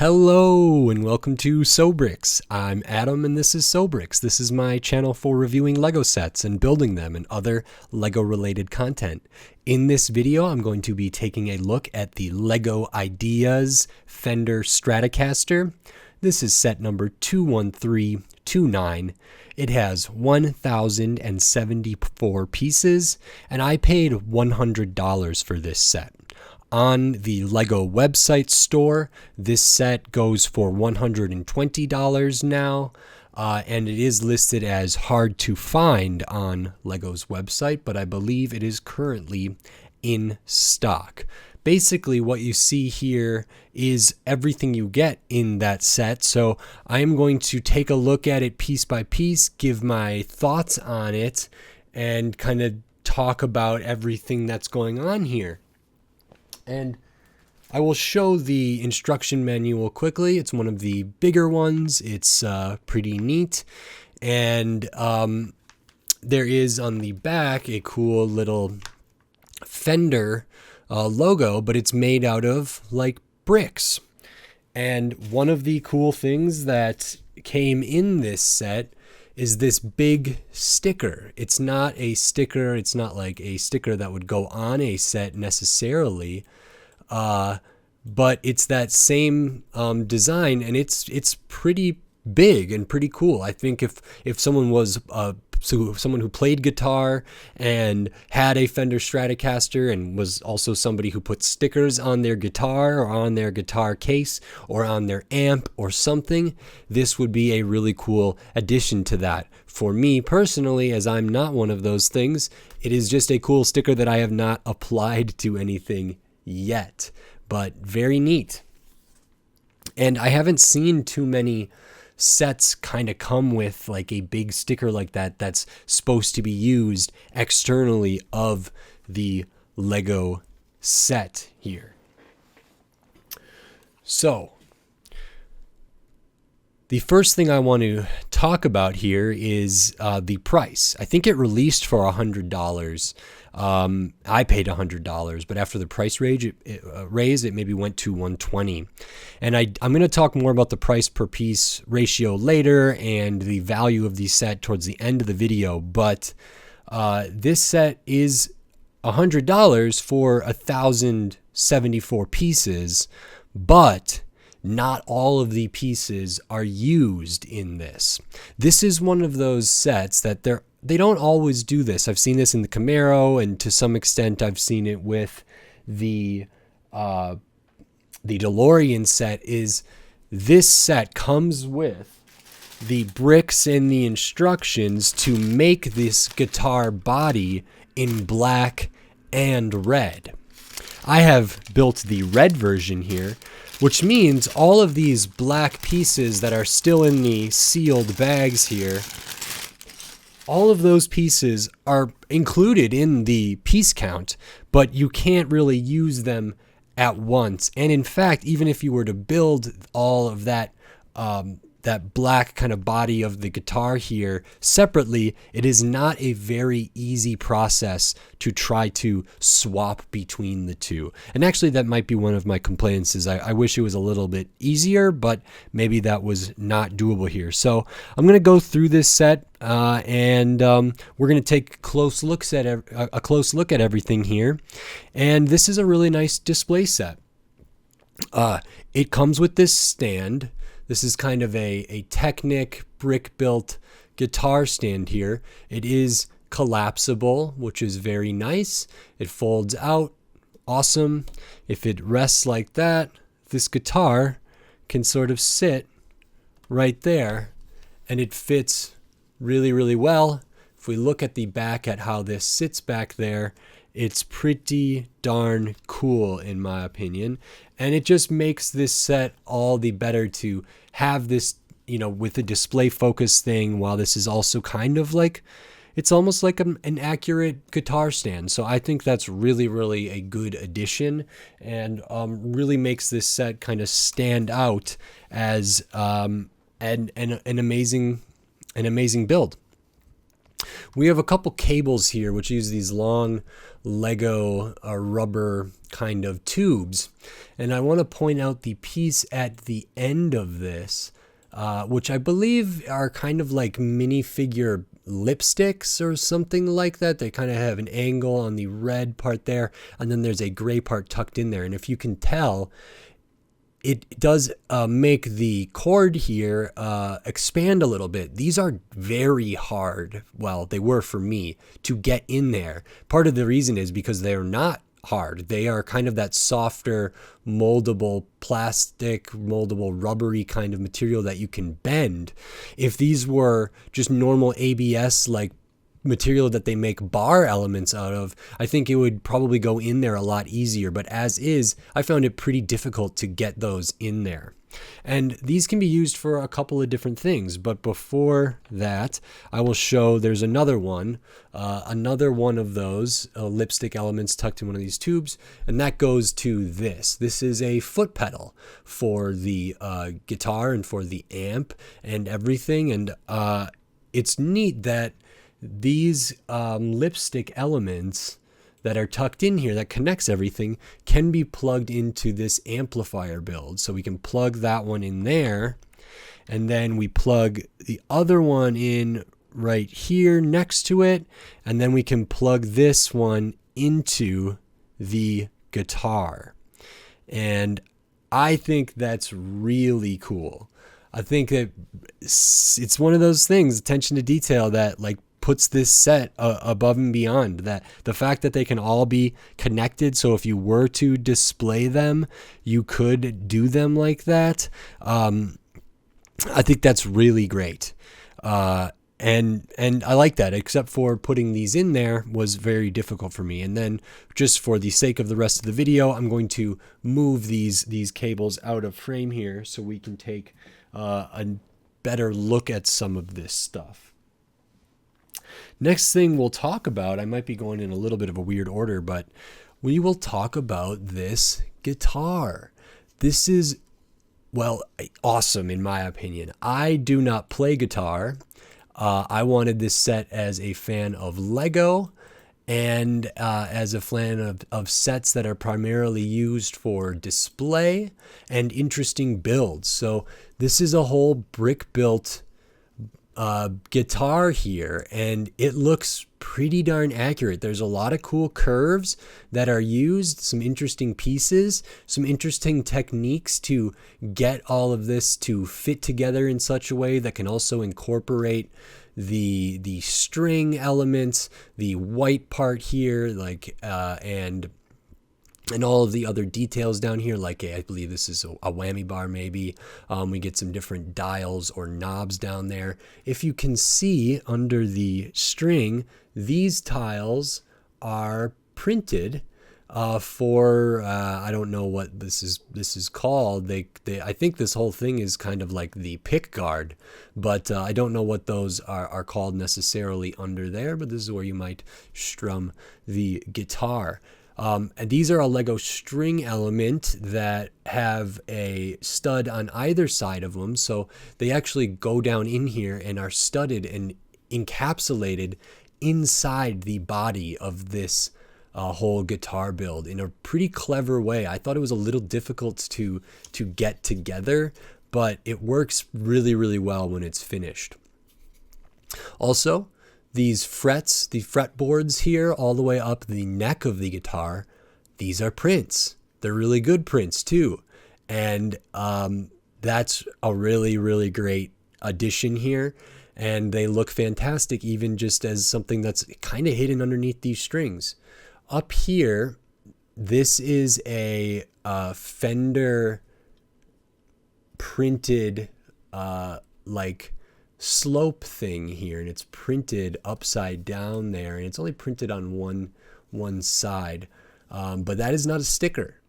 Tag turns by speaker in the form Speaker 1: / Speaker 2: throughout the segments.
Speaker 1: Hello and welcome to Sobrix. I'm Adam and this is Sobrix. This is my channel for reviewing Lego sets and building them and other Lego related content. In this video, I'm going to be taking a look at the Lego Ideas Fender Stratocaster. This is set number 21329. It has 1,074 pieces and I paid $100 for this set. On the Lego website store, this set goes for $120 now, and it is listed as hard to find on Lego's website, but I believe it is currently in stock. Basically, what you see here is everything you get in that set, so I am going to take a look at it piece by piece, give my thoughts on it, and kind of talk about everything that's going on here. And I will show the instruction manual quickly. It's one of the bigger ones. It's pretty neat. And there is on the back a cool little Fender logo, but it's made out of like bricks. And one of the cool things that came in this set is this big sticker. It's not a sticker. It's not like a sticker that would go on a set necessarily, but it's that same design, and it's pretty big and pretty cool. I think if someone was someone who played guitar and had a Fender Stratocaster and was also somebody who put stickers on their guitar or on their guitar case or on their amp or something, this would be a really cool addition to that. For me personally, as I'm not one of those things, it is just a cool sticker that I have not applied to anything yet, but very neat. And I haven't seen too many sets kind of come with like a big sticker like that that's supposed to be used externally of the Lego set here. So the first thing I want to talk about here is the price. I think it released for $100. I paid $100, but after the price raise, it maybe went to $120. And I'm going to talk more about the price per piece ratio later and the value of the set towards the end of the video. But this set is $100 for 1,074 pieces, but not all of the pieces are used in this. This is one of those sets that they don't always do this. I've seen this in the Camaro, and to some extent I've seen it with the DeLorean set. Is this set comes with the bricks and the instructions to make this guitar body in black and red. I have built the red version here, which means all of these black pieces that are still in the sealed bags here, all of those pieces are included in the piece count, but you can't really use them at once. And in fact, even if you were to build all of that that black kind of body of the guitar here separately, it is not a very easy process to try to swap between the two. And actually that might be one of my complaints, is I wish it was a little bit easier, but maybe that was not doable here. So I'm going to go through this set and we're going to take a close look at everything here. And this is a really nice display set. It comes with this stand. This is kind of a Technic brick-built guitar stand here. It is collapsible, which is very nice. It folds out, awesome. If it rests like that, this guitar can sort of sit right there, and it fits really, really well. If we look at the back at how this sits back there, it's pretty darn cool in my opinion. And it just makes this set all the better to have this, with the display focus thing, while this is also kind of like, it's almost like an accurate guitar stand. So I think that's really, really a good addition, and really makes this set kind of stand out as an amazing build. We have a couple cables here which use these long Lego rubber kind of tubes, and I want to point out the piece at the end of this, which I believe are kind of like minifigure lipsticks or something like that. They kind of have an angle on the red part there, and then there's a gray part tucked in there, and if you can tell, it does make the cord here expand a little bit. These are very hard, well, they were for me, to get in there. Part of the reason is because they're not hard. They are kind of that softer, moldable plastic, moldable rubbery kind of material that you can bend. If these were just normal ABS like material that they make bar elements out of, I think it would probably go in there a lot easier, but as is, I found it pretty difficult to get those in there. And these can be used for a couple of different things, but before that, I will show there's another one of those lipstick elements tucked in one of these tubes, and that goes to this. This is a foot pedal for the guitar and for the amp and everything, and it's neat that these lipstick elements that are tucked in here that connects everything can be plugged into this amplifier build. So we can plug that one in there, and then we plug the other one in right here next to it, and then we can plug this one into the guitar. And I think that's really cool. I think that it's one of those things, attention to detail, that like puts this set above and beyond. That the fact that they can all be connected, so if you were to display them, you could do them like that. I think that's really great. And I like that, except for putting these in there was very difficult for me. And then just for the sake of the rest of the video, I'm going to move these cables out of frame here so we can take a better look at some of this stuff. Next thing we'll talk about, I might be going in a little bit of a weird order, but we will talk about this guitar. This is, well, awesome in my opinion. I do not play guitar. I wanted this set as a fan of Lego and as a fan of sets that are primarily used for display and interesting builds. So this is a whole brick built guitar here, and it looks pretty darn accurate. There's a lot of cool curves that are used, some interesting pieces, some interesting techniques to get all of this to fit together in such a way that can also incorporate the string elements, the white part here, like and all of the other details down here, like I believe this is a whammy bar maybe. We get some different dials or knobs down there. If you can see under the string, these tiles are printed for I don't know what this is called. I think this whole thing is kind of like the pick guard, but I don't know what those are called necessarily under there, but this is where you might strum the guitar. And these are a Lego string element that have a stud on either side of them, so they actually go down in here and are studded and encapsulated inside the body of this whole guitar build in a pretty clever way. I thought it was a little difficult to get together, but it works really, really well when it's finished. Also, these frets, the fretboards here all the way up the neck of the guitar, these are prints. They're really good prints too. And that's a really, really great addition here. And they look fantastic even just as something that's kind of hidden underneath these strings. Up here, this is a Fender printed like slope thing here, and it's printed upside down there, and it's only printed on one side, but that is not a sticker.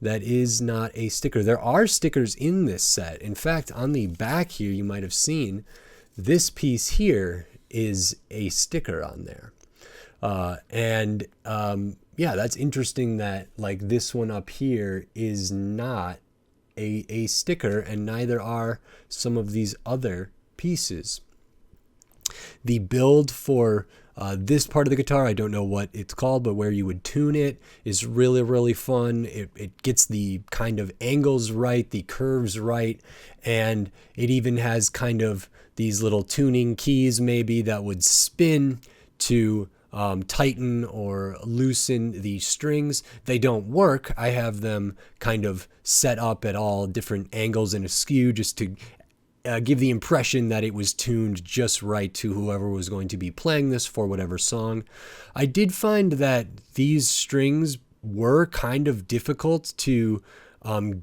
Speaker 1: That is not a sticker. There are stickers in this set. In fact, on the back here, you might have seen this piece here is a sticker on there. Yeah, that's interesting that like this one up here is not a sticker, and neither are some of these other pieces. The build for this part of the guitar, I don't know what it's called, but where you would tune it is really, really fun. It gets the kind of angles right, the curves right, and it even has kind of these little tuning keys maybe that would spin to tighten or loosen the strings. They don't work. I have them kind of set up at all different angles and askew just to give the impression that it was tuned just right to whoever was going to be playing this for whatever song. I did find that these strings were kind of difficult to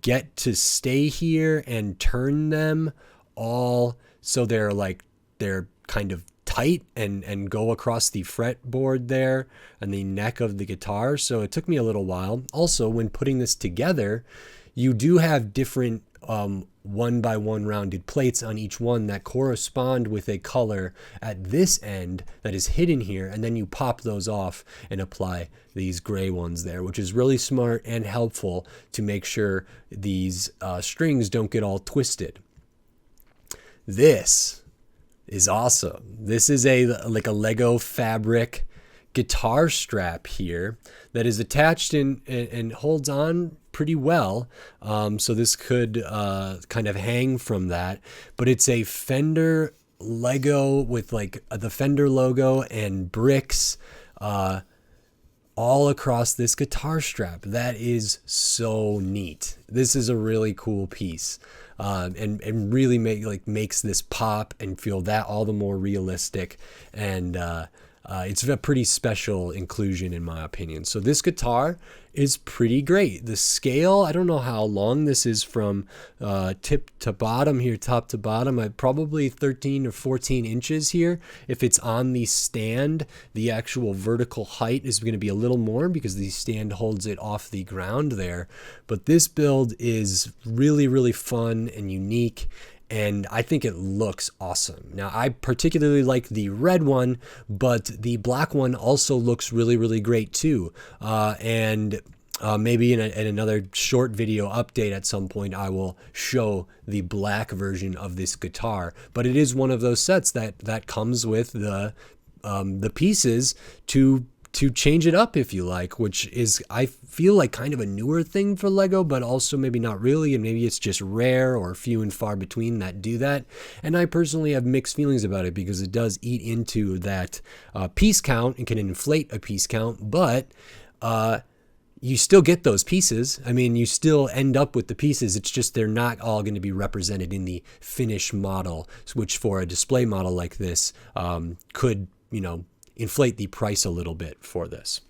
Speaker 1: get to stay here and turn them all so they're kind of tight and go across the fretboard there and the neck of the guitar. So it took me a little while. Also, when putting this together, you do have different 1x1 rounded plates on each one that correspond with a color at this end that is hidden here, and then you pop those off and apply these gray ones there, which is really smart and helpful to make sure these strings don't get all twisted. This is awesome. This is like a Lego fabric guitar strap here that is attached and holds on pretty well. So this could kind of hang from that, but it's a Fender Lego with like the Fender logo and bricks all across this guitar strap. That is so neat. This is a really cool piece. And really makes this pop and feel that all the more realistic, and it's a pretty special inclusion in my opinion. So this guitar is pretty great. The scale, I don't know how long this is from tip to bottom here, top to bottom. Probably 13 or 14 inches here. If it's on the stand, the actual vertical height is going to be a little more because the stand holds it off the ground there. But this build is really, really fun and unique, and I think it looks awesome. Now, I particularly like the red one, but the black one also looks really, really great too. And maybe in another short video update at some point, I will show the black version of this guitar. But it is one of those sets that comes with the pieces to change it up if you like, which is, I feel like, kind of a newer thing for Lego, but also maybe not really, and maybe it's just rare or few and far between that do that. And I personally have mixed feelings about it because it does eat into that piece count and can inflate a piece count, but you still get those pieces. I mean, you still end up with the pieces. It's just they're not all going to be represented in the finished model, which for a display model like this could, inflate the price a little bit for this.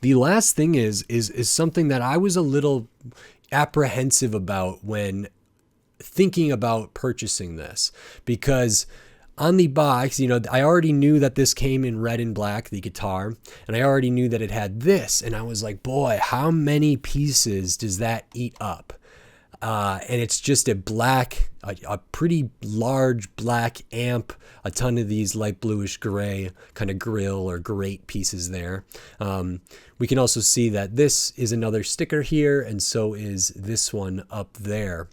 Speaker 1: The last thing is something that I was a little apprehensive about when thinking about purchasing this, because on the box, I already knew that this came in red and black, the guitar, and I already knew that it had this, and I was like, boy, how many pieces does that eat up? And it's just a pretty large black amp, a ton of these light bluish gray kind of grill or grate pieces there. We can also see that this is another sticker here, and so is this one up there.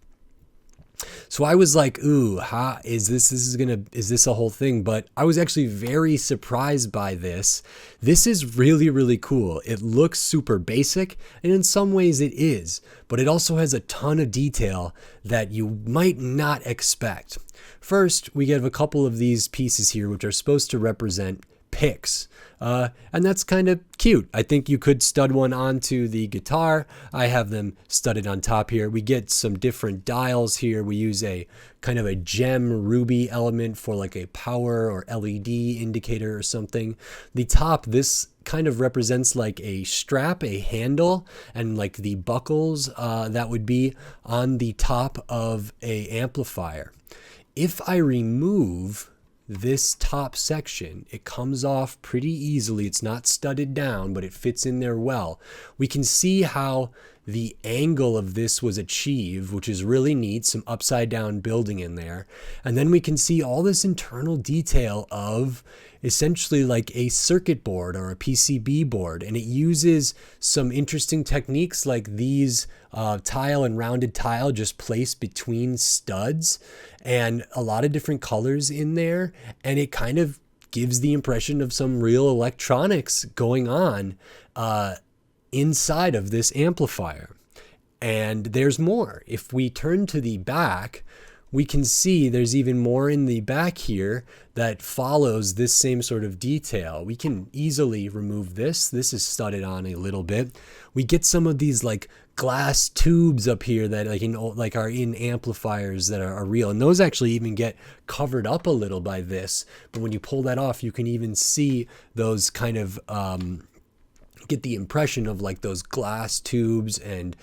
Speaker 1: So I was like, ooh, is this a whole thing? But I was actually very surprised by this. This is really, really cool. It looks super basic, and in some ways it is, but it also has a ton of detail that you might not expect. First, we have a couple of these pieces here, which are supposed to represent picks. And that's kind of cute. I think you could stud one onto the guitar. I have them studded on top here. We get some different dials here. We use a kind of a gem ruby element for like a power or LED indicator or something. The top, this kind of represents like a strap, a handle, and like the buckles that would be on the top of a amplifier. If I remove this top section, it comes off pretty easily. It's not studded down, but it fits in there well. We can see how the angle of this was achieved, which is really neat, some upside down building in there. And then we can see all this internal detail of essentially like a circuit board or a PCB board, and it uses some interesting techniques like these tile and rounded tile just placed between studs, and a lot of different colors in there, and it kind of gives the impression of some real electronics going on inside of this amplifier. And there's more. If we turn to the back, we can see there's even more in the back here that follows this same sort of detail. We can easily remove this. This is studded on a little bit. We get some of these like glass tubes up here that like are in amplifiers that are real, and those actually even get covered up a little by this. But when you pull that off, you can even see those kind of get the impression of like those glass tubes and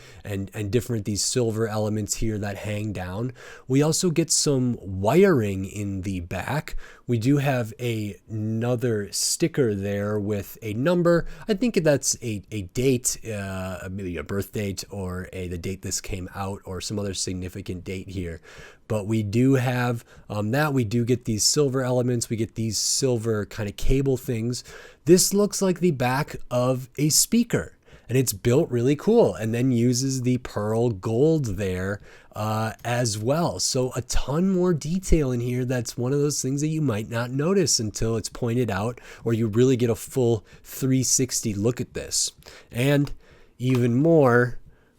Speaker 1: different these silver elements here that hang down. We also get some wiring in the back. We do have another sticker there with a number. I think that's a date, maybe a birth date or the date this came out or some other significant date here. But we do have that. We do get these silver elements. We get these silver kind of cable things. This looks like the back of a speaker, and it's built really cool, and then uses the pearl gold there as well. So a ton more detail in here. That's one of those things that you might not notice until it's pointed out, or you really get a full 360 look at this. And even more,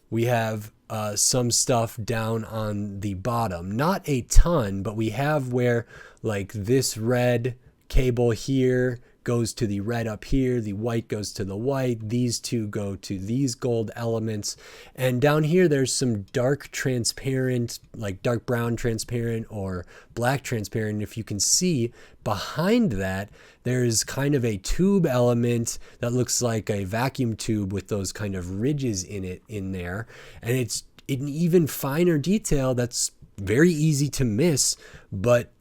Speaker 1: we have some stuff down on the bottom. Not a ton, but we have where like this red cable here goes to the red up here, the white goes to the white, these two go to these gold elements, and down here there's some dark transparent, like dark brown transparent or black transparent. If you can see behind that, there's kind of a tube element that looks like a vacuum tube with those kind of ridges in it in there, and it's an even finer detail that's very easy to miss, but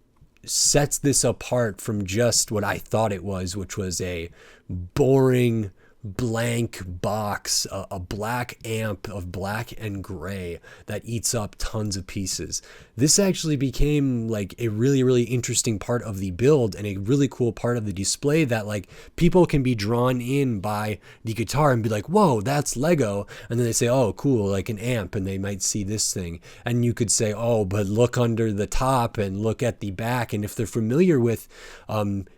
Speaker 1: sets this apart from just what I thought it was, which was a boring blank box, a black amp of black and gray that eats up tons of pieces. This actually became like a really, really interesting part of the build and a really cool part of the display that like people can be drawn in by the guitar and be like, whoa, that's Lego. And then they say, oh, cool, like an amp. And they might see this thing. And you could say, oh, but look under the top and look at the back. And if they're familiar with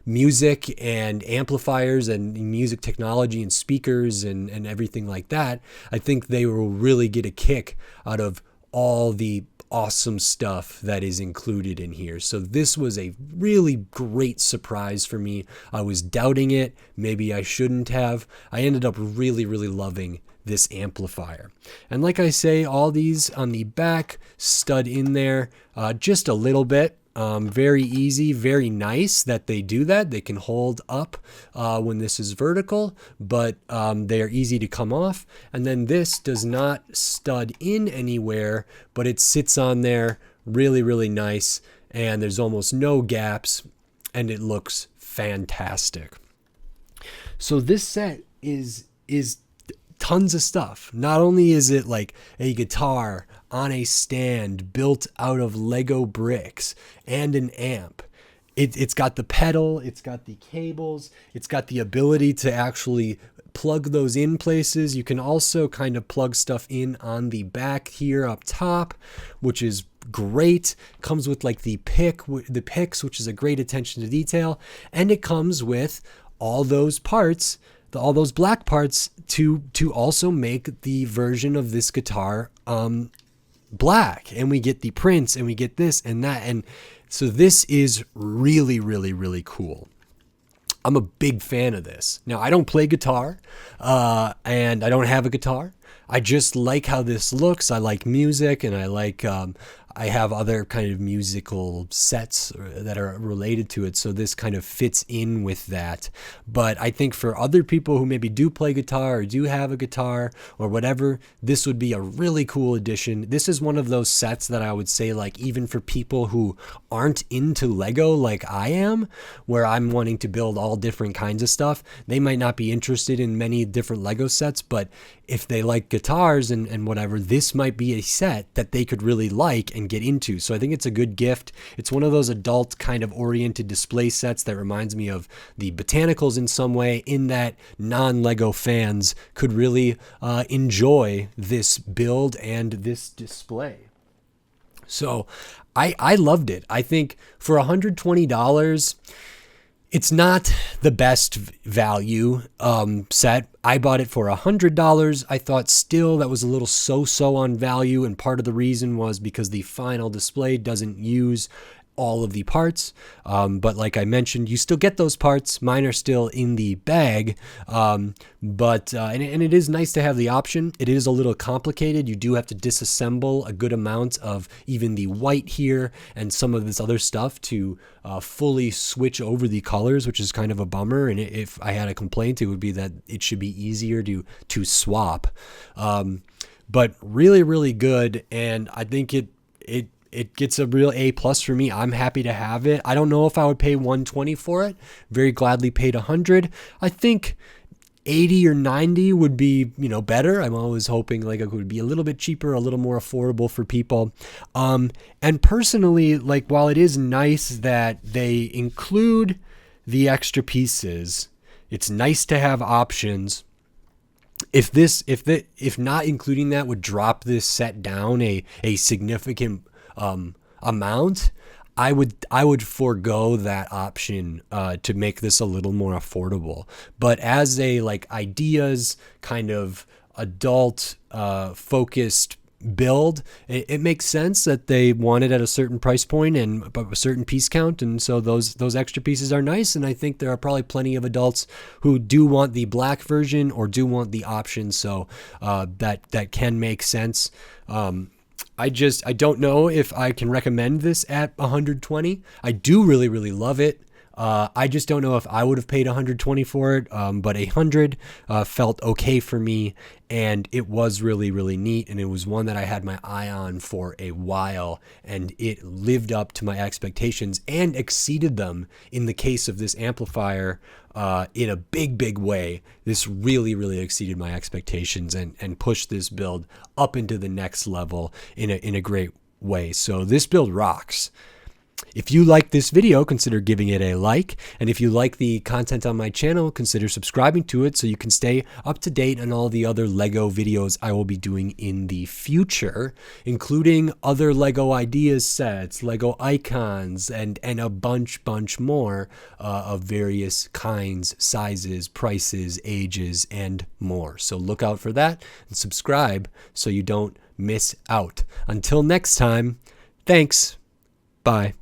Speaker 1: music and amplifiers and music technology and speakers and everything like that, I think they will really get a kick out of all the awesome stuff that is included in here. So this was a really great surprise for me. I was doubting it. Maybe I shouldn't have. I ended up really, really loving this amplifier. And like I say, all these on the back stud in there just a little bit. Very easy, very nice that they do that. They can hold up when this is vertical, but they are easy to come off. And then this does not stud in anywhere, but it sits on there really, really nice. And there's almost no gaps, and it looks fantastic. So this set is tons of stuff. Not only is it like a guitar on a stand built out of Lego bricks and an amp. It's got the pedal, it's got the cables, it's got the ability to actually plug those in places. You can also kind of plug stuff in on the back here up top, which is great. Comes with like the picks, which is a great attention to detail, and it comes with all those parts, all those black parts to also make the version of this guitar black. And we get the prints and we get this and that. And so this is really, really, really cool. I'm a big fan of this. Now, I don't play guitar and I don't have a guitar. I just like how this looks. I like music, and I have other kind of musical sets that are related to it, so this kind of fits in with that. But I think for other people who maybe do play guitar or do have a guitar or whatever, this would be a really cool addition. This is one of those sets that I would say, like, even for people who aren't into Lego like I am, where I'm wanting to build all different kinds of stuff, they might not be interested in many different Lego sets, but if they like guitars and whatever, this might be a set that they could really like and get into. So I think it's a good gift. It's one of those adult kind of oriented display sets that reminds me of the Botanicals in some way, in that non-Lego fans could really enjoy this build and this display. So I loved it. I think for $120, it's not the best value set. I bought it for $100. I thought still that was a little so-so on value, and part of the reason was because the final display doesn't use all of the parts, but like I mentioned, you still get those parts. Mine are still in the bag, but it is nice to have the option. It is a little complicated. You do have to disassemble a good amount of even the white here and some of this other stuff to fully switch over the colors, which is kind of a bummer. And if I had a complaint, it would be that it should be easier to swap. But really, really good, and I think it gets a real A+ for me. I'm happy to have it. I don't know if I would pay $120 for it. Very gladly paid $100. I think $80 or $90 would be, better. I'm always hoping like it would be a little bit cheaper, a little more affordable for people. And personally, like, while it is nice that they include the extra pieces, it's nice to have options. If not including that would drop this set down a significant amount, I would forego that option to make this a little more affordable. But as a Ideas kind of adult focused build, it makes sense that they want it at a certain price point and a certain piece count, and so those extra pieces are nice. And I think there are probably plenty of adults who do want the black version or do want the option, so that can make sense. I don't know if I can recommend this at $120. I do really, really love it. I just don't know if I would have paid $120 for it, but $100 felt okay for me, and it was really, really neat, and it was one that I had my eye on for a while, and it lived up to my expectations and exceeded them in the case of this amplifier in a big, big way. This really, really exceeded my expectations and pushed this build up into the next level in a great way. So this build rocks. If you like this video, consider giving it a like. And if you like the content on my channel, consider subscribing to it so you can stay up to date on all the other Lego videos I will be doing in the future, including other Lego Ideas sets, Lego icons, and a bunch more of various kinds, sizes, prices, ages, and more. So look out for that and subscribe so you don't miss out. Until next time, thanks. Bye.